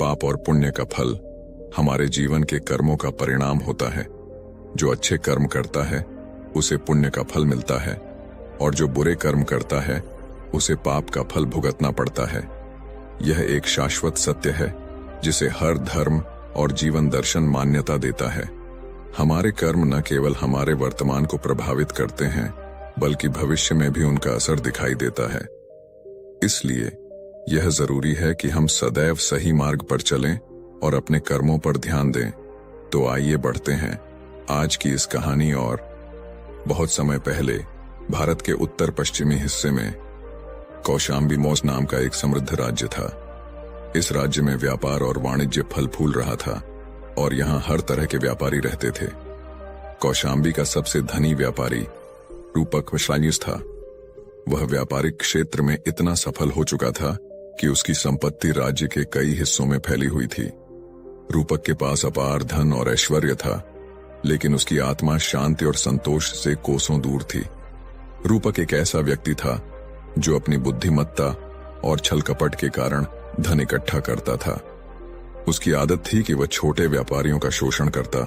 पाप और पुण्य का फल हमारे जीवन के कर्मों का परिणाम होता है। जो अच्छे कर्म करता है उसे पुण्य का फल मिलता है और जो बुरे कर्म करता है उसे पाप का फल भुगतना पड़ता है। यह एक शाश्वत सत्य है जिसे हर धर्म और जीवन दर्शन मान्यता देता है। हमारे कर्म न केवल हमारे वर्तमान को प्रभावित करते हैं बल्कि भविष्य में भी उनका असर दिखाई देता है। इसलिए यह जरूरी है कि हम सदैव सही मार्ग पर चलें और अपने कर्मों पर ध्यान दें। तो आइए बढ़ते हैं आज की इस कहानी और। बहुत समय पहले भारत के उत्तर पश्चिमी हिस्से में कौशाम्बी मोस नाम का एक समृद्ध राज्य था। इस राज्य में व्यापार और वाणिज्य फल फूल रहा था और यहाँ हर तरह के व्यापारी रहते थे। कौशाम्बी का सबसे धनी व्यापारी रूपक वैश्वानयुस था। वह व्यापारिक क्षेत्र में इतना सफल हो चुका था कि उसकी संपत्ति राज्य के कई हिस्सों में फैली हुई थी। रूपक के पास अपार धन और ऐश्वर्य था, लेकिन उसकी आत्मा शांति और संतोष से कोसों दूर थी। रूपक एक ऐसा व्यक्ति था जो अपनी बुद्धिमत्ता और छल कपट के कारण धन इकट्ठा करता था। उसकी आदत थी कि वह छोटे व्यापारियों का शोषण करता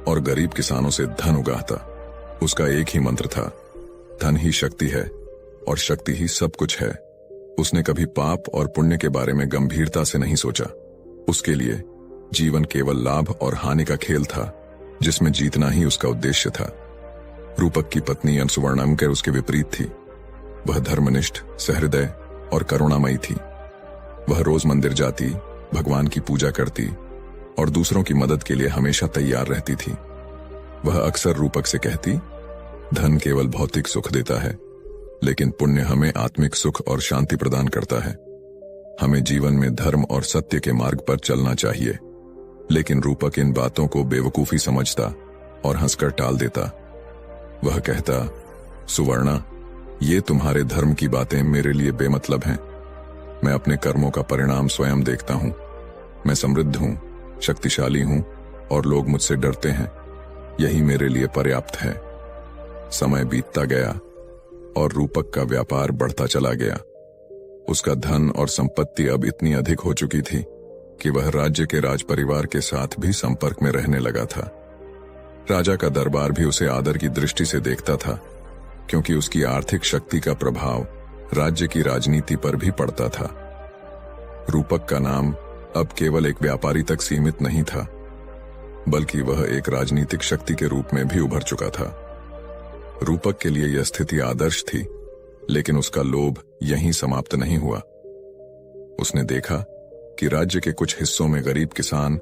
और गरीब किसानों से धन उगाहता। उसका एक ही मंत्र था, धन ही शक्ति है और शक्ति ही सब कुछ है। उसने कभी पाप और पुण्य के बारे में गंभीरता से नहीं सोचा। उसके लिए जीवन केवल लाभ और हानि का खेल था जिसमें जीतना ही उसका उद्देश्य था। रूपक की पत्नी अनसुवर्णा उसके विपरीत थी। वह धर्मनिष्ठ, सहृदय और करुणामयी थी। वह रोज मंदिर जाती, भगवान की पूजा करती और दूसरों की मदद के लिए हमेशा तैयार रहती थी। वह अक्सर रूपक से कहती, धन केवल भौतिक सुख देता है, लेकिन पुण्य हमें आत्मिक सुख और शांति प्रदान करता है। हमें जीवन में धर्म और सत्य के मार्ग पर चलना चाहिए। लेकिन रूपक इन बातों को बेवकूफी समझता और हंसकर टाल देता। वह कहता, सुवर्णा, ये तुम्हारे धर्म की बातें मेरे लिए बेमतलब हैं। मैं अपने कर्मों का परिणाम स्वयं देखता हूं। मैं समृद्ध हूं, शक्तिशाली हूं और लोग मुझसे डरते हैं। यही मेरे लिए पर्याप्त है। समय बीतता गया और रूपक का व्यापार बढ़ता चला गया। उसका धन और संपत्ति अब इतनी अधिक हो चुकी थी कि वह राज्य के राज परिवार के साथ भी संपर्क में रहने लगा था। राजा का दरबार भी उसे आदर की दृष्टि से देखता था, क्योंकि उसकी आर्थिक शक्ति का प्रभाव राज्य की राजनीति पर भी पड़ता था। रूपक का नाम अब केवल एक व्यापारी तक सीमित नहीं था, बल्कि वह एक राजनीतिक शक्ति के रूप में भी उभर चुका था। रूपक के लिए यह स्थिति आदर्श थी, लेकिन उसका लोभ यहीं समाप्त नहीं हुआ। उसने देखा कि राज्य के कुछ हिस्सों में गरीब किसान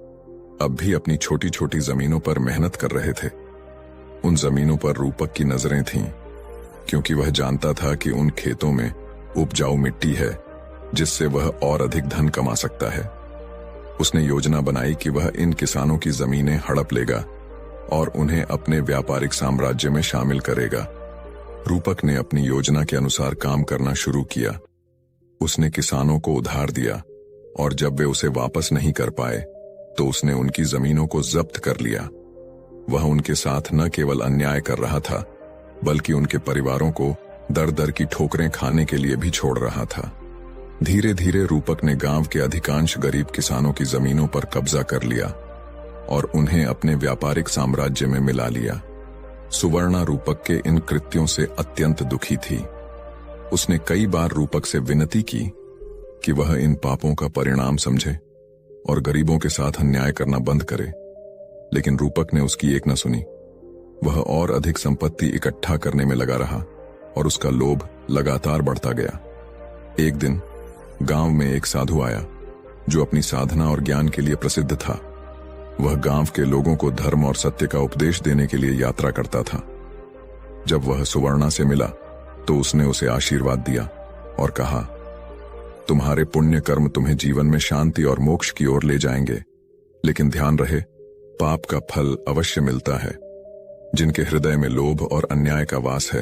अब भी अपनी छोटी छोटी जमीनों पर मेहनत कर रहे थे। उन जमीनों पर रूपक की नजरें थीं, क्योंकि वह जानता था कि उन खेतों में उपजाऊ मिट्टी है जिससे वह और अधिक धन कमा सकता है। उसने योजना बनाई कि वह इन किसानों की जमीनें हड़प लेगा और उन्हें अपने व्यापारिक साम्राज्य में शामिल करेगा। रूपक ने अपनी योजना के अनुसार काम करना शुरू किया। उसने किसानों को उधार दिया और जब वे उसे वापस नहीं कर पाए तो उसने उनकी जमीनों को जब्त कर लिया। वह उनके साथ न केवल अन्याय कर रहा था, बल्कि उनके परिवारों को दर दर की ठोकरें खाने के लिए भी छोड़ रहा था। धीरे धीरे रूपक ने गांव के अधिकांश गरीब किसानों की जमीनों पर कब्जा कर लिया और उन्हें अपने व्यापारिक साम्राज्य में मिला लिया। सुवर्णा रूपक के इन कृत्यों से अत्यंत दुखी थी। उसने कई बार रूपक से विनती की कि वह इन पापों का परिणाम समझे और गरीबों के साथ अन्याय करना बंद करे, लेकिन रूपक ने उसकी एक न सुनी। वह और अधिक संपत्ति इकट्ठा करने में लगा रहा और उसका लोभ लगातार बढ़ता गया। एक दिन गांव में एक साधु आया जो अपनी साधना और ज्ञान के लिए प्रसिद्ध था। वह गांव के लोगों को धर्म और सत्य का उपदेश देने के लिए यात्रा करता था। जब वह सुवर्णा से मिला तो उसने उसे आशीर्वाद दिया और कहा, तुम्हारे पुण्य कर्म तुम्हें जीवन में शांति और मोक्ष की ओर ले जाएंगे, लेकिन ध्यान रहे, पाप का फल अवश्य मिलता है। जिनके हृदय में लोभ और अन्याय का वास है,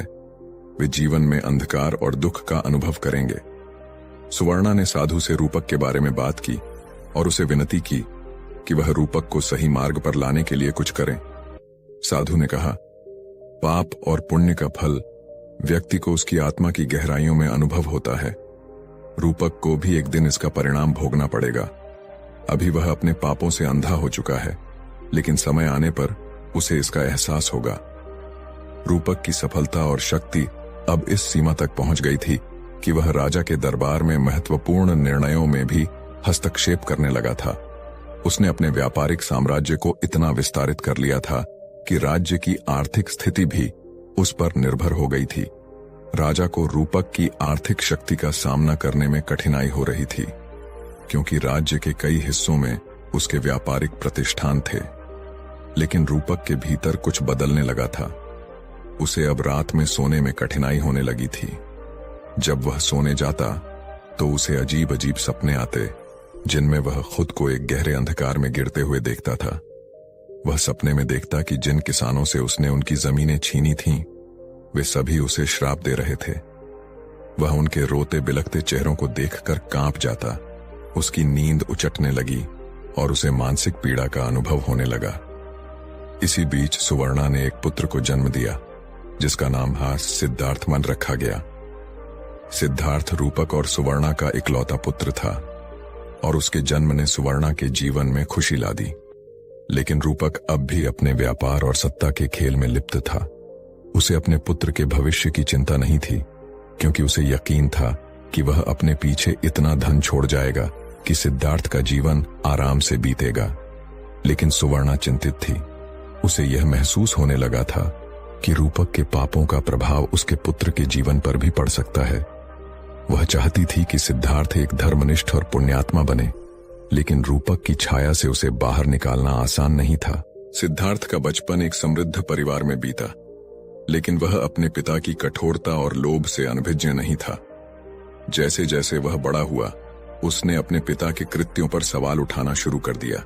वे जीवन में अंधकार और दुख का अनुभव करेंगे। सुवर्णा ने साधु से रूपक के बारे में बात की और उसे विनती की कि वह रूपक को सही मार्ग पर लाने के लिए कुछ करें। साधु ने कहा, पाप और पुण्य का फल व्यक्ति को उसकी आत्मा की गहराइयों में अनुभव होता है। रूपक को भी एक दिन इसका परिणाम भोगना पड़ेगा। अभी वह अपने पापों से अंधा हो चुका है, लेकिन समय आने पर उसे इसका एहसास होगा। रूपक की सफलता और शक्ति अब इस सीमा तक पहुंच गई थी कि वह राजा के दरबार में महत्वपूर्ण निर्णयों में भी हस्तक्षेप करने लगा था। उसने अपने व्यापारिक साम्राज्य को इतना विस्तारित कर लिया था कि राज्य की आर्थिक स्थिति भी उस पर निर्भर हो गई थी। राजा को रूपक की आर्थिक शक्ति का सामना करने में कठिनाई हो रही थी, क्योंकि राज्य के कई हिस्सों में उसके व्यापारिक प्रतिष्ठान थे। लेकिन रूपक के भीतर कुछ बदलने लगा था। उसे अब रात में सोने में कठिनाई होने लगी थी। जब वह सोने जाता तो उसे अजीब अजीब सपने आते, जिनमें वह खुद को एक गहरे अंधकार में गिरते हुए देखता था। वह सपने में देखता कि जिन किसानों से उसने उनकी जमीनें छीनी थीं, वे सभी उसे श्राप दे रहे थे। वह उनके रोते बिलखते चेहरों को देखकर कांप जाता। उसकी नींद उचटने लगी और उसे मानसिक पीड़ा का अनुभव होने लगा। इसी बीच सुवर्णा ने एक पुत्र को जन्म दिया, जिसका नाम सिद्धार्थमन रखा गया। सिद्धार्थ रूपक और सुवर्णा का इकलौता पुत्र था और उसके जन्म ने सुवर्णा के जीवन में खुशी ला दी। लेकिन रूपक अब भी अपने व्यापार और सत्ता के खेल में लिप्त था। उसे अपने पुत्र के भविष्य की चिंता नहीं थी, क्योंकि उसे यकीन था कि वह अपने पीछे इतना धन छोड़ जाएगा कि सिद्धार्थ का जीवन आराम से बीतेगा। लेकिन सुवर्णा चिंतित थी। उसे यह महसूस होने लगा था कि रूपक के पापों का प्रभाव उसके पुत्र के जीवन पर भी पड़ सकता है। वह चाहती थी कि सिद्धार्थ एक धर्मनिष्ठ और पुण्यात्मा बने, लेकिन रूपक की छाया से उसे बाहर निकालना आसान नहीं था। सिद्धार्थ का बचपन एक समृद्ध परिवार में बीता, लेकिन वह अपने पिता की कठोरता और लोभ से अनभिज्ञ नहीं था। जैसे जैसे वह बड़ा हुआ, उसने अपने पिता के कृत्यों पर सवाल उठाना शुरू कर दिया।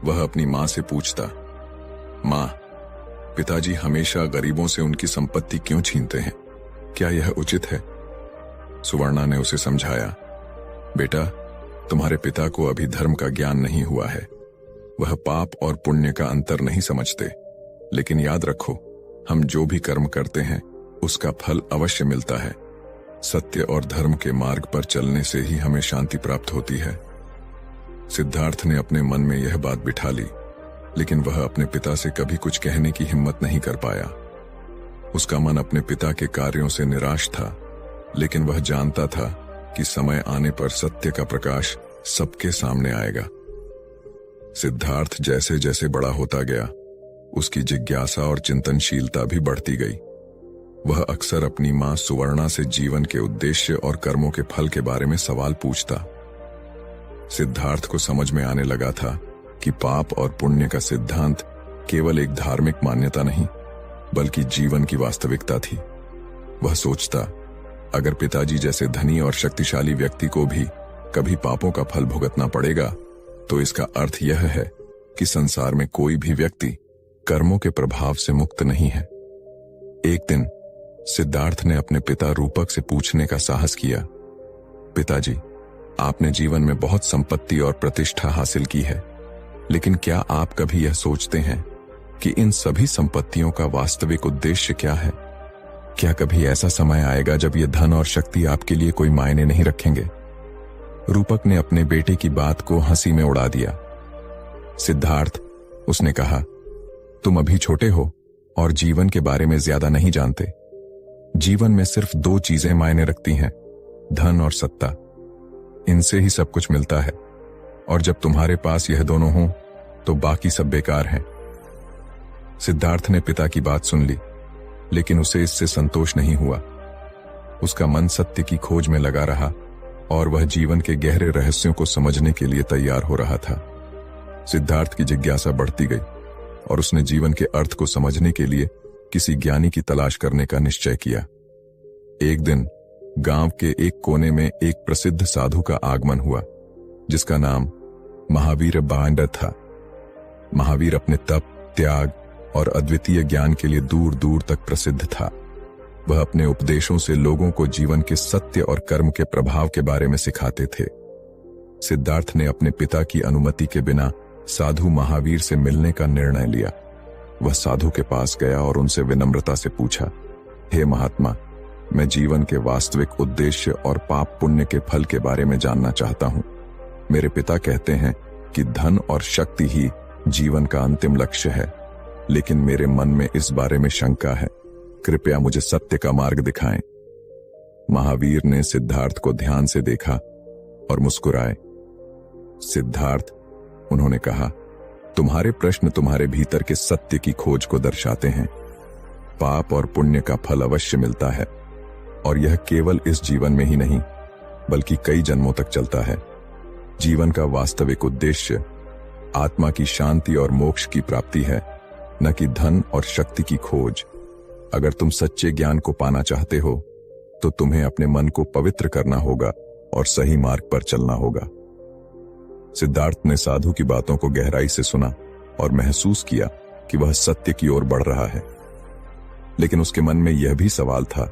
वह अपनी मां से पूछता, मां, पिताजी हमेशा गरीबों से उनकी संपत्ति क्यों छीनते हैं? क्या यह उचित है? सुवर्णा ने उसे समझाया, बेटा, तुम्हारे पिता को अभी धर्म का ज्ञान नहीं हुआ है। वह पाप और पुण्य का अंतर नहीं समझते। लेकिन याद रखो, हम जो भी कर्म करते हैं उसका फल अवश्य मिलता है। सत्य और धर्म के मार्ग पर चलने से ही हमें शांति प्राप्त होती है। सिद्धार्थ ने अपने मन में यह बात बिठा ली, लेकिन वह अपने पिता से कभी कुछ कहने की हिम्मत नहीं कर पाया। उसका मन अपने पिता के कार्यों से निराश था, लेकिन वह जानता था कि समय आने पर सत्य का प्रकाश सबके सामने आएगा। सिद्धार्थ जैसे जैसे बड़ा होता गया, उसकी जिज्ञासा और चिंतनशीलता भी बढ़ती गई। वह अक्सर अपनी मां सुवर्णा से जीवन के उद्देश्य और कर्मों के फल के बारे में सवाल पूछता। सिद्धार्थ को समझ में आने लगा था कि पाप और पुण्य का सिद्धांत केवल एक धार्मिक मान्यता नहीं, बल्कि जीवन की वास्तविकता थी। वह सोचता, अगर पिताजी जैसे धनी और शक्तिशाली व्यक्ति को भी कभी पापों का फल भुगतना पड़ेगा, तो इसका अर्थ यह है कि संसार में कोई भी व्यक्ति कर्मों के प्रभाव से मुक्त नहीं है। एक दिन सिद्धार्थ ने अपने पिता रूपक से पूछने का साहस किया, पिताजी, आपने जीवन में बहुत संपत्ति और प्रतिष्ठा हासिल की है, लेकिन क्या आप कभी यह सोचते हैं कि इन सभी संपत्तियों का वास्तविक उद्देश्य क्या है? क्या कभी ऐसा समय आएगा जब यह धन और शक्ति आपके लिए कोई मायने नहीं रखेंगे? रूपक ने अपने बेटे की बात को हंसी में उड़ा दिया। सिद्धार्थ, उसने कहा, तुम अभी छोटे हो और जीवन के बारे में ज्यादा नहीं जानते। जीवन में सिर्फ दो चीजें मायने रखती हैं, धन और सत्ता। इनसे ही सब कुछ मिलता है, और जब तुम्हारे पास यह दोनों हों तो बाकी सब बेकार हैं। सिद्धार्थ ने पिता की बात सुन ली, लेकिन उसे इससे संतोष नहीं हुआ। उसका मन सत्य की खोज में लगा रहा और वह जीवन के गहरे रहस्यों को समझने के लिए तैयार हो रहा था। सिद्धार्थ की जिज्ञासा बढ़ती गई और उसने जीवन के अर्थ को समझने के लिए किसी ज्ञानी की तलाश करने का निश्चय किया। एक दिन गांव के एक कोने में एक प्रसिद्ध साधु का आगमन हुआ, जिसका नाम महावीर बांड था। महावीर अपने तप, त्याग और अद्वितीय ज्ञान के लिए दूर दूर तक प्रसिद्ध था। वह अपने उपदेशों से लोगों को जीवन के सत्य और कर्म के प्रभाव के बारे में सिखाते थे। सिद्धार्थ ने अपने पिता की अनुमति के बिना साधु महावीर से मिलने का निर्णय लिया। वह साधु के पास गया और उनसे विनम्रता से पूछा, हे महात्मा, मैं जीवन के वास्तविक उद्देश्य और पाप पुण्य के फल के बारे में जानना चाहता हूं। मेरे पिता कहते हैं कि धन और शक्ति ही जीवन का अंतिम लक्ष्य है, लेकिन मेरे मन में इस बारे में शंका है। कृपया मुझे सत्य का मार्ग दिखाएं। महावीर ने सिद्धार्थ को ध्यान से देखा और मुस्कुराए। सिद्धार्थ, उन्होंने कहा, तुम्हारे प्रश्न तुम्हारे भीतर के सत्य की खोज को दर्शाते हैं। पाप और पुण्य का फल अवश्य मिलता है, और यह केवल इस जीवन में ही नहीं बल्कि कई जन्मों तक चलता है। जीवन का वास्तविक उद्देश्य आत्मा की शांति और मोक्ष की प्राप्ति है, न कि धन और शक्ति की खोज। अगर तुम सच्चे ज्ञान को पाना चाहते हो तो तुम्हें अपने मन को पवित्र करना होगा और सही मार्ग पर चलना होगा। सिद्धार्थ ने साधु की बातों को गहराई से सुना और महसूस किया कि वह सत्य की ओर बढ़ रहा है, लेकिन उसके मन में यह भी सवाल था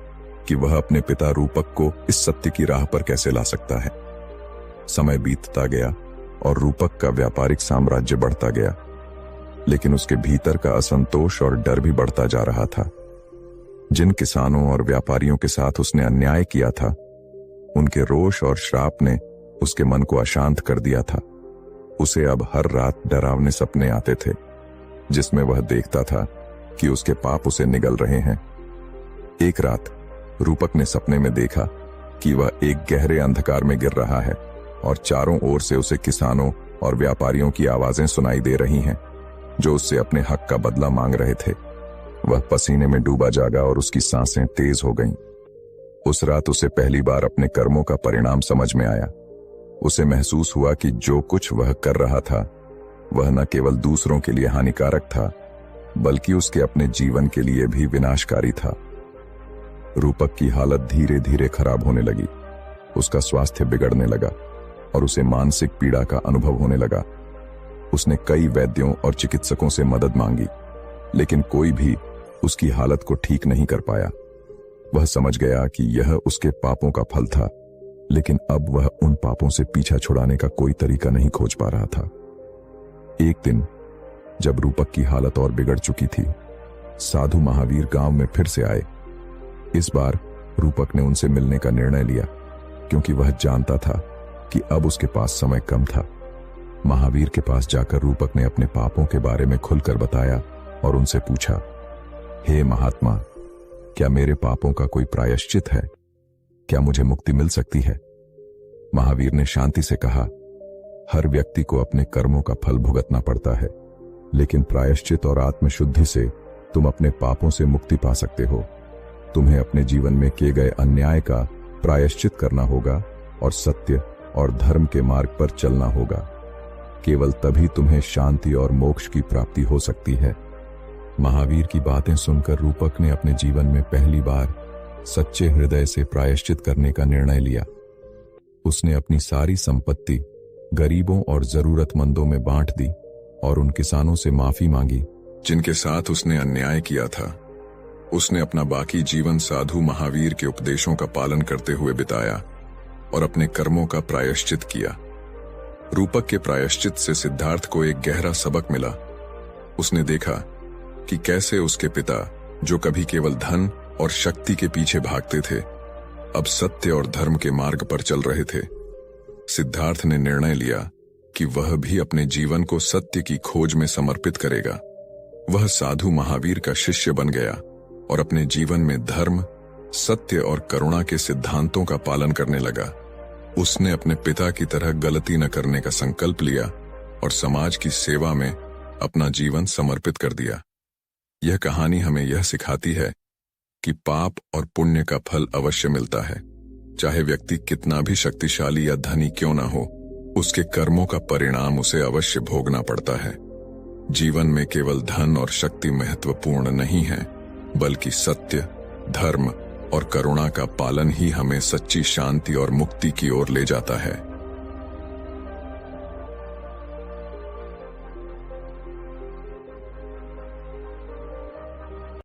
कि वह अपने पिता रूपक को इस सत्य की राह पर कैसे ला सकता है। समय बीतता गया और रूपक का व्यापारिक साम्राज्य बढ़ता गया, लेकिन उसके भीतर का असंतोष और डर भी बढ़ता जा रहा था। जिन किसानों और व्यापारियों के साथ उसने अन्याय किया था, उनके रोष और श्राप ने उसके मन को अशांत कर दिया था। उसे अब हर रात डरावने सपने आते थे, जिसमें वह देखता था कि उसके पाप उसे निगल रहे हैं। एक रात रूपक ने सपने में देखा कि वह एक गहरे अंधकार में गिर रहा है और चारों ओर से उसे किसानों और व्यापारियों की आवाजें सुनाई दे रही हैं, जो उससे अपने हक का बदला मांग रहे थे। वह पसीने में डूबा जागा और उसकी सांसें तेज हो गईं। उस रात उसे पहली बार अपने कर्मों का परिणाम समझ में आया। उसे महसूस हुआ कि जो कुछ वह कर रहा था वह न केवल दूसरों के लिए हानिकारक था, बल्कि उसके अपने जीवन के लिए भी विनाशकारी था। रूपक की हालत धीरे धीरे खराब होने लगी। उसका स्वास्थ्य बिगड़ने लगा और उसे मानसिक पीड़ा का अनुभव होने लगा। उसने कई वैद्यों और चिकित्सकों से मदद मांगी, लेकिन कोई भी उसकी हालत को ठीक नहीं कर पाया। वह समझ गया कि यह उसके पापों का फल था, लेकिन अब वह उन पापों से पीछा छुड़ाने का कोई तरीका नहीं खोज पा रहा था। एक दिन जब रूपक की हालत और बिगड़ चुकी थी, साधु महावीर गांव में फिर से आए। इस बार रूपक ने उनसे मिलने का निर्णय लिया, क्योंकि वह जानता था कि अब उसके पास समय कम था। महावीर के पास जाकर रूपक ने अपने पापों के बारे में खुलकर बताया और उनसे पूछा, हे महात्मा, क्या मेरे पापों का कोई प्रायश्चित है? क्या मुझे मुक्ति मिल सकती है? महावीर ने शांति से कहा, हर व्यक्ति को अपने कर्मों का फल भुगतना पड़ता है, लेकिन प्रायश्चित और आत्मशुद्धि से तुम अपने पापों से मुक्ति पा सकते हो। तुम्हें अपने जीवन में किए गए अन्याय का प्रायश्चित करना होगा और सत्य और धर्म के मार्ग पर चलना होगा। केवल तभी तुम्हें शांति और मोक्ष की प्राप्ति हो सकती है। महावीर की बातें सुनकर रूपक ने अपने जीवन में पहली बार सच्चे हृदय से प्रायश्चित करने का निर्णय लिया। उसने अपनी सारी संपत्ति गरीबों और जरूरतमंदों में बांट दी और उन किसानों से माफी मांगी जिनके साथ उसने अन्याय किया था। उसने अपना बाकी जीवन साधु महावीर के उपदेशों का पालन करते हुए बिताया और अपने कर्मों का प्रायश्चित किया। रूपक के प्रायश्चित से सिद्धार्थ को एक गहरा सबक मिला। उसने देखा कि कैसे उसके पिता, जो कभी केवल धन और शक्ति के पीछे भागते थे, अब सत्य और धर्म के मार्ग पर चल रहे थे। सिद्धार्थ ने निर्णय लिया कि वह भी अपने जीवन को सत्य की खोज में समर्पित करेगा। वह साधु महावीर का शिष्य बन गया और अपने जीवन में धर्म, सत्य और करुणा के सिद्धांतों का पालन करने लगा। उसने अपने पिता की तरह गलती न करने का संकल्प लिया और समाज की सेवा में अपना जीवन समर्पित कर दिया। यह कहानी हमें यह सिखाती है कि पाप और पुण्य का फल अवश्य मिलता है। चाहे व्यक्ति कितना भी शक्तिशाली या धनी क्यों ना हो, उसके कर्मों का परिणाम उसे अवश्य भोगना पड़ता है। जीवन में केवल धन और शक्ति महत्वपूर्ण नहीं है, बल्कि सत्य, धर्म और करुणा का पालन ही हमें सच्ची शांति और मुक्ति की ओर ले जाता है।